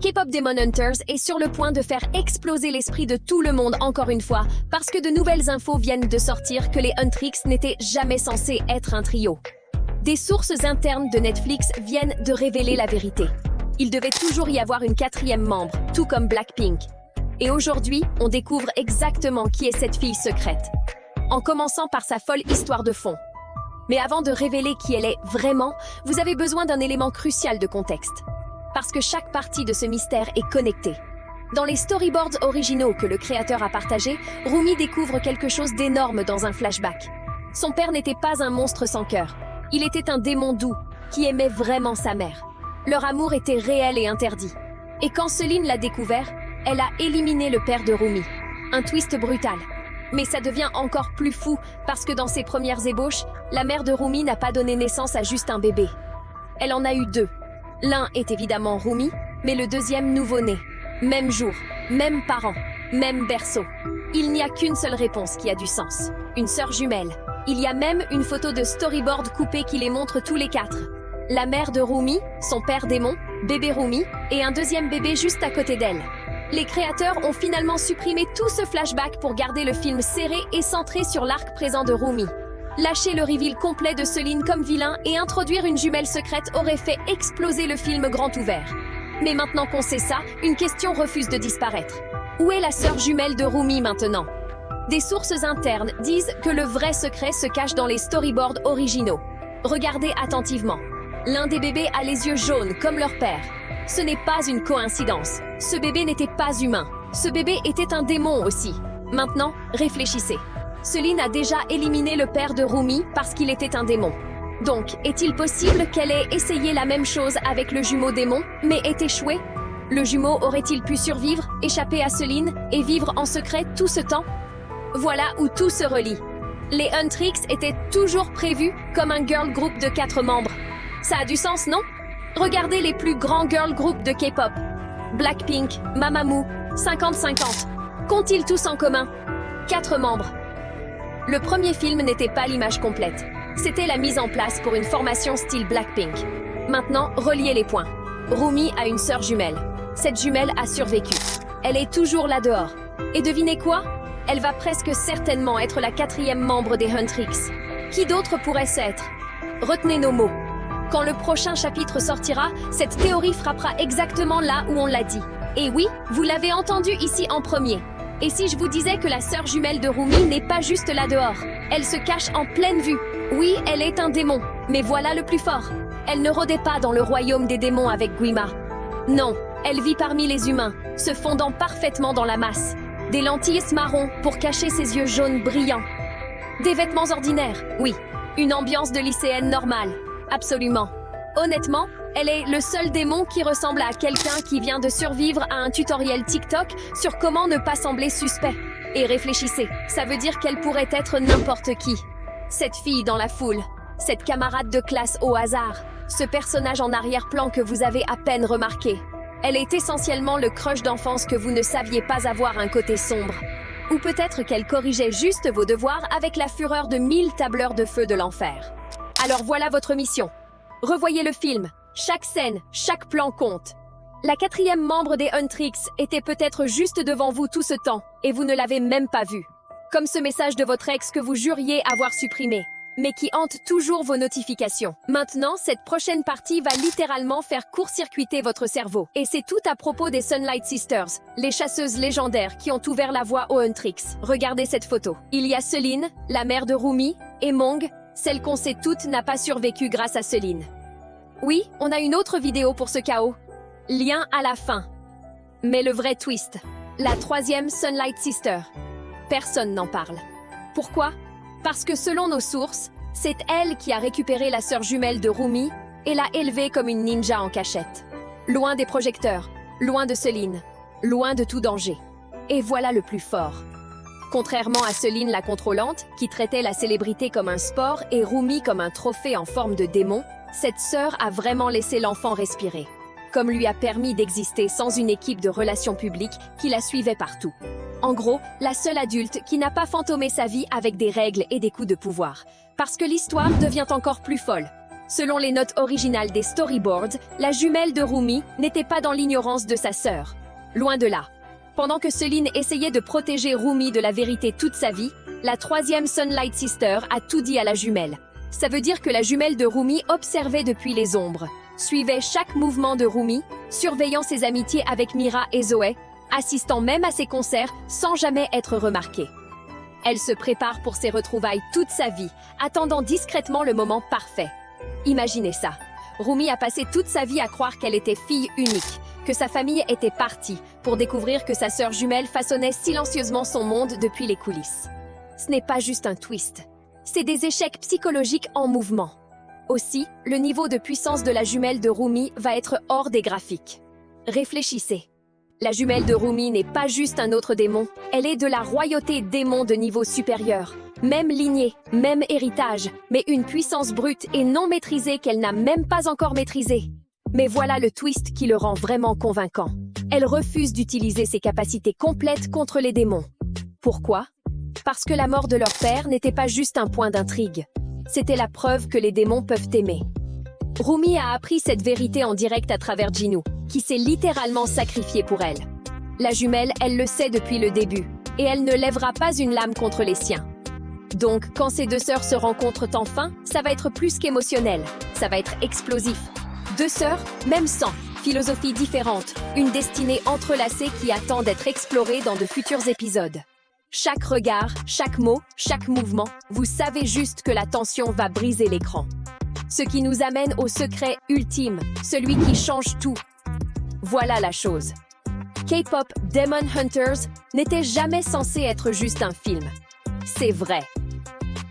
K-pop Demon Hunters est sur le point de faire exploser l'esprit de tout le monde encore une fois, parce que de nouvelles infos viennent de sortir que les Huntrix n'étaient jamais censés être un trio. Des sources internes de Netflix viennent de révéler la vérité. Il devait toujours y avoir une quatrième membre, tout comme Blackpink. Et aujourd'hui, on découvre exactement qui est cette fille secrète. En commençant par sa folle histoire de fond. Mais avant de révéler qui elle est vraiment, vous avez besoin d'un élément crucial de contexte. Parce que chaque partie de ce mystère est connectée. Dans les storyboards originaux que le créateur a partagés, Rumi découvre quelque chose d'énorme dans un flashback. Son père n'était pas un monstre sans cœur. Il était un démon doux, qui aimait vraiment sa mère. Leur amour était réel et interdit. Et quand Celine l'a découvert, elle a éliminé le père de Rumi. Un twist brutal. Mais ça devient encore plus fou parce que dans ses premières ébauches, la mère de Rumi n'a pas donné naissance à juste un bébé. Elle en a eu deux. L'un est évidemment Rumi, mais le deuxième nouveau-né. Même jour, même parent, même berceau. Il n'y a qu'une seule réponse qui a du sens. Une sœur jumelle. Il y a même une photo de storyboard coupée qui les montre tous les quatre. La mère de Rumi, son père démon, bébé Rumi, et un deuxième bébé juste à côté d'elle. Les créateurs ont finalement supprimé tout ce flashback pour garder le film serré et centré sur l'arc présent de Rumi. Lâcher le reveal complet de Celine comme vilain et introduire une jumelle secrète aurait fait exploser le film grand ouvert. Mais maintenant qu'on sait ça, une question refuse de disparaître. Où est la sœur jumelle de Rumi maintenant? Des sources internes disent que le vrai secret se cache dans les storyboards originaux. Regardez attentivement. L'un des bébés a les yeux jaunes comme leur père. Ce n'est pas une coïncidence. Ce bébé n'était pas humain. Ce bébé était un démon aussi. Maintenant, réfléchissez. Celine a déjà éliminé le père de Rumi parce qu'il était un démon. Donc, est-il possible qu'elle ait essayé la même chose avec le jumeau démon, mais ait échoué? Le jumeau aurait-il pu survivre, échapper à Celine et vivre en secret tout ce temps? Voilà où tout se relie. Les Huntrix étaient toujours prévus comme un girl group de 4 membres. Ça a du sens, non? Regardez les plus grands girl groups de K-pop. Blackpink, Mamamoo, 50-50. Qu'ont-ils tous en commun? 4 membres. Le premier film n'était pas l'image complète. C'était la mise en place pour une formation style Blackpink. Maintenant, reliez les points. Rumi a une sœur jumelle. Cette jumelle a survécu. Elle est toujours là dehors. Et devinez quoi? Elle va presque certainement être la 4e membre des Huntrix. Qui d'autre pourrait-ce être? Retenez nos mots. Quand le prochain chapitre sortira, cette théorie frappera exactement là où on l'a dit. Et oui, vous l'avez entendu ici en premier. Et si je vous disais que la sœur jumelle de Rumi n'est pas juste là dehors? Elle se cache en pleine vue. Oui, elle est un démon, mais voilà le plus fort. Elle ne rôdait pas dans le royaume des démons avec Guima. Non, elle vit parmi les humains, se fondant parfaitement dans la masse. Des lentilles marron pour cacher ses yeux jaunes brillants. Des vêtements ordinaires, oui. Une ambiance de lycéenne normale. Absolument. Honnêtement, elle est le seul démon qui ressemble à quelqu'un qui vient de survivre à un tutoriel TikTok sur comment ne pas sembler suspect. Et réfléchissez, ça veut dire qu'elle pourrait être n'importe qui. Cette fille dans la foule, cette camarade de classe au hasard, ce personnage en arrière-plan que vous avez à peine remarqué. Elle est essentiellement le crush d'enfance que vous ne saviez pas avoir un côté sombre. Ou peut-être qu'elle corrigeait juste vos devoirs avec la fureur de 1000 tableurs de feu de l'enfer. Alors voilà votre mission. Revoyez le film. Chaque scène, chaque plan compte. La 4e membre des Huntrix était peut-être juste devant vous tout ce temps, et vous ne l'avez même pas vue. Comme ce message de votre ex que vous juriez avoir supprimé, mais qui hante toujours vos notifications. Maintenant, cette prochaine partie va littéralement faire court-circuiter votre cerveau. Et c'est tout à propos des Sunlight Sisters, les chasseuses légendaires qui ont ouvert la voie aux Huntrix. Regardez cette photo. Il y a Celine, la mère de Rumi, et Mong, celle qu'on sait toutes n'a pas survécu grâce à Celine. Oui, on a une autre vidéo pour ce chaos. Lien à la fin. Mais le vrai twist, la 3e Sunlight Sister. Personne n'en parle. Pourquoi? Parce que selon nos sources, c'est elle qui a récupéré la sœur jumelle de Rumi et l'a élevée comme une ninja en cachette. Loin des projecteurs, loin de Celine, loin de tout danger. Et voilà le plus fort. Contrairement à Celine la contrôlante, qui traitait la célébrité comme un sport et Rumi comme un trophée en forme de démon, cette sœur a vraiment laissé l'enfant respirer, comme lui a permis d'exister sans une équipe de relations publiques qui la suivait partout. En gros, la seule adulte qui n'a pas fantomé sa vie avec des règles et des coups de pouvoir. Parce que l'histoire devient encore plus folle. Selon les notes originales des storyboards, la jumelle de Rumi n'était pas dans l'ignorance de sa sœur. Loin de là. Pendant que Celine essayait de protéger Rumi de la vérité toute sa vie, la troisième Sunlight Sister a tout dit à la jumelle. Ça veut dire que la jumelle de Rumi observait depuis les ombres, suivait chaque mouvement de Rumi, surveillant ses amitiés avec Mira et Zoé, assistant même à ses concerts sans jamais être remarquée. Elle se prépare pour ses retrouvailles toute sa vie, attendant discrètement le moment parfait. Imaginez ça. Rumi a passé toute sa vie à croire qu'elle était fille unique, que sa famille était partie, pour découvrir que sa sœur jumelle façonnait silencieusement son monde depuis les coulisses. Ce n'est pas juste un twist. C'est des échecs psychologiques en mouvement. Aussi, le niveau de puissance de la jumelle de Rumi va être hors des graphiques. Réfléchissez. La jumelle de Rumi n'est pas juste un autre démon, elle est de la royauté démon de niveau supérieur. Même lignée, même héritage, mais une puissance brute et non maîtrisée qu'elle n'a même pas encore maîtrisée. Mais voilà le twist qui le rend vraiment convaincant. Elle refuse d'utiliser ses capacités complètes contre les démons. Pourquoi ? Parce que la mort de leur père n'était pas juste un point d'intrigue. C'était la preuve que les démons peuvent aimer. Rumi a appris cette vérité en direct à travers Jinnu, qui s'est littéralement sacrifié pour elle. La jumelle, elle le sait depuis le début, et elle ne lèvera pas une lame contre les siens. Donc, quand ces deux sœurs se rencontrent enfin, ça va être plus qu'émotionnel, ça va être explosif. Deux sœurs, même sang, philosophie différente, une destinée entrelacée qui attend d'être explorée dans de futurs épisodes. Chaque regard, chaque mot, chaque mouvement, vous savez juste que la tension va briser l'écran. Ce qui nous amène au secret ultime, celui qui change tout. Voilà la chose. K-pop Demon Hunters n'était jamais censé être juste un film. C'est vrai.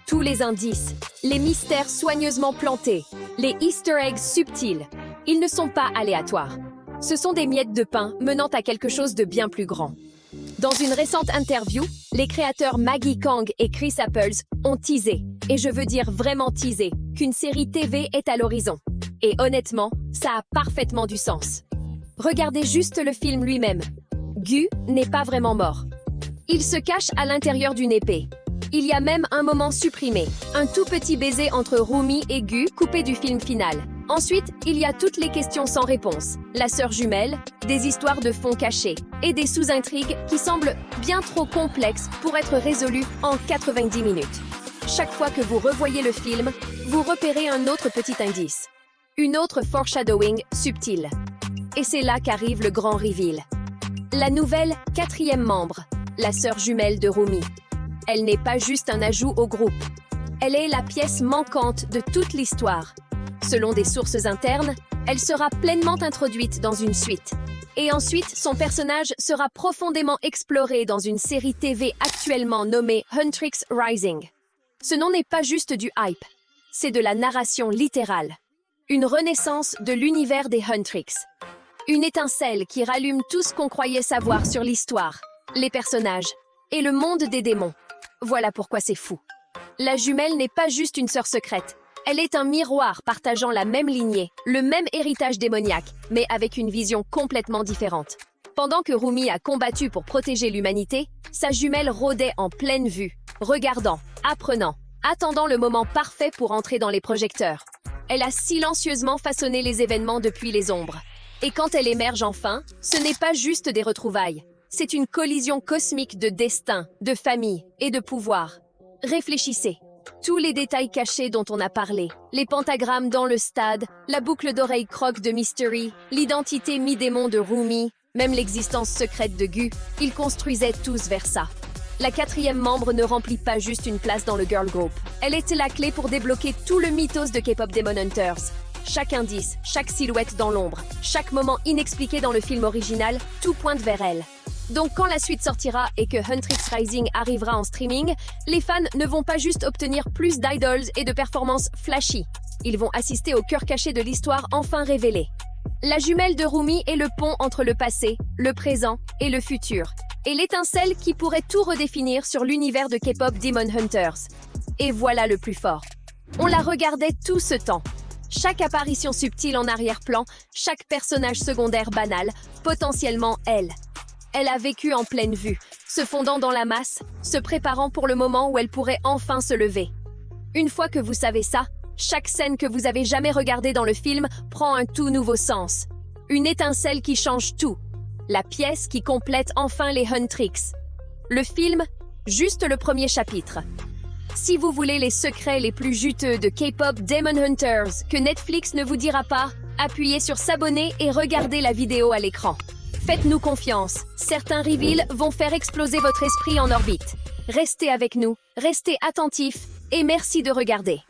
Tous les indices, les mystères soigneusement plantés, les easter eggs subtils, ils ne sont pas aléatoires. Ce sont des miettes de pain menant à quelque chose de bien plus grand. Dans une récente interview, les créateurs Maggie Kang et Chris Apples ont teasé, et je veux dire vraiment teasé, qu'une série TV est à l'horizon. Et honnêtement, ça a parfaitement du sens. Regardez juste le film lui-même. Gu n'est pas vraiment mort. Il se cache à l'intérieur d'une épée. Il y a même un moment supprimé, un tout petit baiser entre Rumi et Gu coupé du film final. Ensuite, il y a toutes les questions sans réponse, la sœur jumelle, des histoires de fond cachés et des sous-intrigues qui semblent bien trop complexes pour être résolues en 90 minutes. Chaque fois que vous revoyez le film, vous repérez un autre petit indice, une autre foreshadowing subtile. Et c'est là qu'arrive le grand reveal. La nouvelle quatrième membre, la sœur jumelle de Rumi. Elle n'est pas juste un ajout au groupe. Elle est la pièce manquante de toute l'histoire. Selon des sources internes, elle sera pleinement introduite dans une suite. Et ensuite, son personnage sera profondément exploré dans une série TV actuellement nommée Huntrix Rising. Ce nom n'est pas juste du hype, c'est de la narration littérale. Une renaissance de l'univers des Huntrix. Une étincelle qui rallume tout ce qu'on croyait savoir sur l'histoire, les personnages et le monde des démons. Voilà pourquoi c'est fou. La jumelle n'est pas juste une sœur secrète. Elle est un miroir partageant la même lignée, le même héritage démoniaque, mais avec une vision complètement différente. Pendant que Rumi a combattu pour protéger l'humanité, sa jumelle rôdait en pleine vue, regardant, apprenant, attendant le moment parfait pour entrer dans les projecteurs. Elle a silencieusement façonné les événements depuis les ombres. Et quand elle émerge enfin, ce n'est pas juste des retrouvailles. C'est une collision cosmique de destin, de famille et de pouvoir. Réfléchissez. Tous les détails cachés dont on a parlé, les pentagrammes dans le stade, la boucle d'oreille croque de Mystery, l'identité mi-démon de Rumi, même l'existence secrète de Gu, ils construisaient tous vers ça. La quatrième membre ne remplit pas juste une place dans le girl group. Elle était la clé pour débloquer tout le mythos de K-pop Demon Hunters. Chaque indice, chaque silhouette dans l'ombre, chaque moment inexpliqué dans le film original, tout pointe vers elle. Donc quand la suite sortira et que Huntrix Rising arrivera en streaming, les fans ne vont pas juste obtenir plus d'idols et de performances flashy. Ils vont assister au cœur caché de l'histoire enfin révélée. La jumelle de Rumi est le pont entre le passé, le présent et le futur. Et l'étincelle qui pourrait tout redéfinir sur l'univers de K-pop Demon Hunters. Et voilà le plus fort. On la regardait tout ce temps. Chaque apparition subtile en arrière-plan, chaque personnage secondaire banal, potentiellement elle. Elle a vécu en pleine vue, se fondant dans la masse, se préparant pour le moment où elle pourrait enfin se lever. Une fois que vous savez ça, chaque scène que vous avez jamais regardée dans le film prend un tout nouveau sens. Une étincelle qui change tout. La pièce qui complète enfin les Huntrix. Le film, juste le premier chapitre. Si vous voulez les secrets les plus juteux de K-pop Demon Hunters que Netflix ne vous dira pas, appuyez sur s'abonner et regardez la vidéo à l'écran. Faites-nous confiance, certains reveals vont faire exploser votre esprit en orbite. Restez avec nous, restez attentifs et merci de regarder.